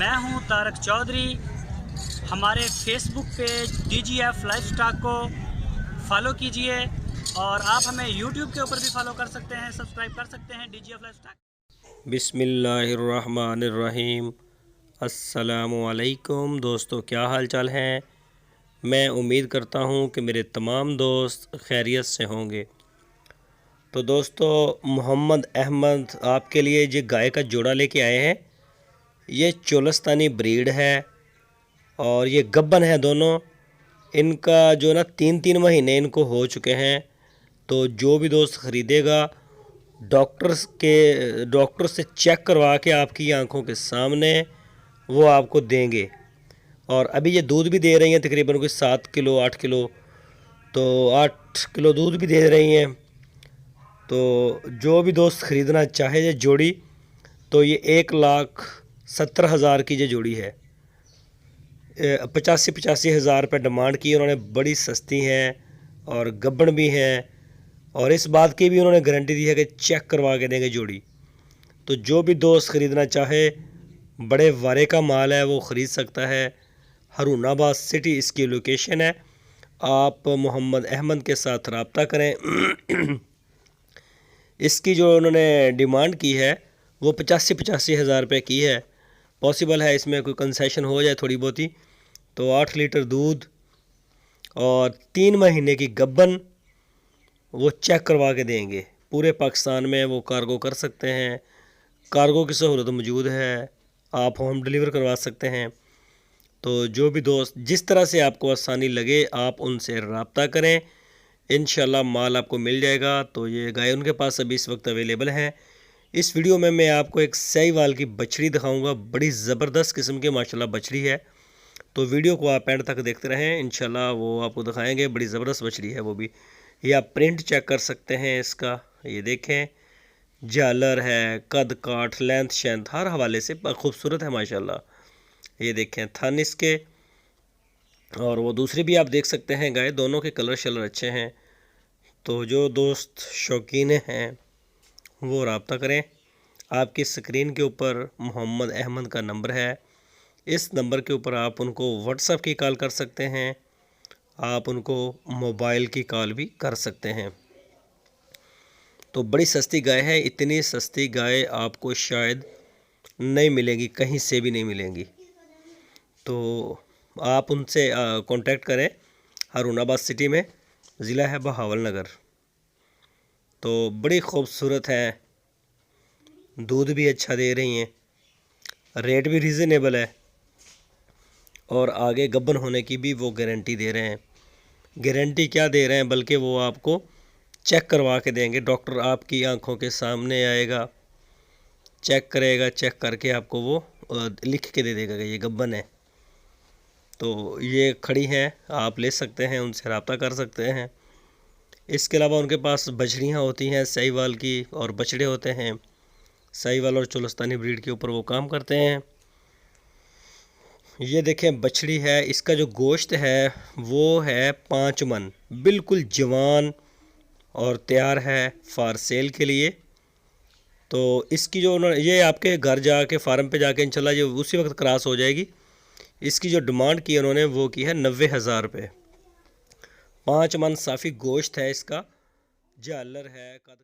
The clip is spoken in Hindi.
मैं हूं तारक चौधरी। हमारे फेसबुक पेज DGF लाइफस्टॉक को फॉलो कीजिए और आप हमें यूट्यूब के ऊपर भी फॉलो कर सकते हैं, सब्सक्राइब कर सकते हैं DGF लाइफस्टॉक। बिस्मिल्लाहिर्रहमानिर्रहीम। अस्सलामुअलैकुम दोस्तों, क्या हाल चाल हैं। मैं उम्मीद करता हूं कि मेरे तमाम दोस्त खैरियत से होंगे। तो दोस्तों, मोहम्मद अहमद आपके लिए जो गाय का जोड़ा लेके आए हैं, ये चोलस्तानी ब्रीड है और ये गब्बन है दोनों। इनका जो ना 3-3 महीने इनको हो चुके हैं। तो जो भी दोस्त ख़रीदेगा डॉक्टर से चेक करवा के आपकी आंखों के सामने वो आपको देंगे। और अभी ये दूध भी दे रही हैं, तकरीबन कोई 7 किलो 8 किलो, तो 8 किलो दूध भी दे रही हैं। तो जो भी दोस्त ख़रीदना चाहे ये जोड़ी, तो ये 1,70,000 की ये जोड़ी है। 85 हज़ार रुपये डिमांड की उन्होंने, बड़ी सस्ती हैं और गब्बन भी हैं। और इस बात की भी उन्होंने गारंटी दी है कि चेक करवा के देंगे जोड़ी। तो जो भी दोस्त ख़रीदना चाहे, बड़े वारे का माल है, वो ख़रीद सकता है। हारूनाबाद सिटी इसकी लोकेशन है। आप मोहम्मद अहमद के साथ रब्ता करें। इसकी जो उन्होंने डिमांड की है वो 85 हज़ार रुपये की है। पॉसिबल है इसमें कोई कंसेशन हो जाए थोड़ी बहुत ही। तो 8 लीटर दूध और 3 महीने की गब्बन वो चेक करवा के देंगे। पूरे पाकिस्तान में वो कार्गो कर सकते हैं, कार्गो की सहूलत मौजूद है, आप होम डिलीवर करवा सकते हैं। तो जो भी दोस्त जिस तरह से आपको आसानी लगे आप उनसे रब्ता करें, इंशाल्लाह माल आपको मिल जाएगा। तो ये गाय उनके पास अभी इस वक्त अवेलेबल है। इस वीडियो में मैं आपको एक साहिवाल की बछड़ी दिखाऊंगा, बड़ी ज़बरदस्त किस्म की माशाल्लाह बछड़ी है। तो वीडियो को आप एंड तक देखते रहें, इंशाल्लाह वो आपको दिखाएंगे। बड़ी ज़बरदस्त बछड़ी है वो भी। ये आप प्रिंट चेक कर सकते हैं इसका, ये देखें, झालर है, कद काठ लेंथ शेंथ हर हवाले से खूबसूरत है माशाल्लाह। ये देखें थन इसके, और वो दूसरी भी आप देख सकते हैं गाय, दोनों के कलर शलर अच्छे हैं। तो जो दोस्त शौकीन हैं वो रब्ता करें। आपकी स्क्रीन के ऊपर मोहम्मद अहमद का नंबर है, इस नंबर के ऊपर आप उनको व्हाट्सएप की कॉल कर सकते हैं, आप उनको मोबाइल की कॉल भी कर सकते हैं। तो बड़ी सस्ती गाय है, इतनी सस्ती गाय आपको शायद नहीं मिलेगी, कहीं से भी नहीं मिलेंगी। तो आप उनसे कांटेक्ट करें। हारूनाबाद सिटी में, ज़िला है बहावल नगर। तो बड़ी खूबसूरत है, दूध भी अच्छा दे रही हैं, रेट भी रीज़नेबल है और आगे गब्बन होने की भी वो गारंटी दे रहे हैं। गारंटी क्या दे रहे हैं, बल्कि वो आपको चेक करवा के देंगे। डॉक्टर आपकी आंखों के सामने आएगा, चेक करेगा, चेक करके आपको वो लिख के दे देगा कि ये गब्बन है। तो ये खड़ी हैं, आप ले सकते हैं, उनसे रब्ता कर सकते हैं। इसके अलावा उनके पास बछड़ियाँ होती हैं साहिवाल की, और बछड़े होते हैं साहिवाल और चोलस्तानी ब्रीड के ऊपर वो काम करते हैं। ये देखें बछड़ी है, इसका जो गोश्त है वो है 5 मन, बिल्कुल जवान और तैयार है फार सेल के लिए। तो इसकी जो उन्होंने, ये आपके घर जाके फार्म पे जाके इंशाल्लाह ये उसी वक्त क्रॉस हो जाएगी। इसकी जो डिमांड की उन्होंने वो की है 90,000 रुपये। 5 मन साफ़ी गोश्त है इसका, झालर है, कद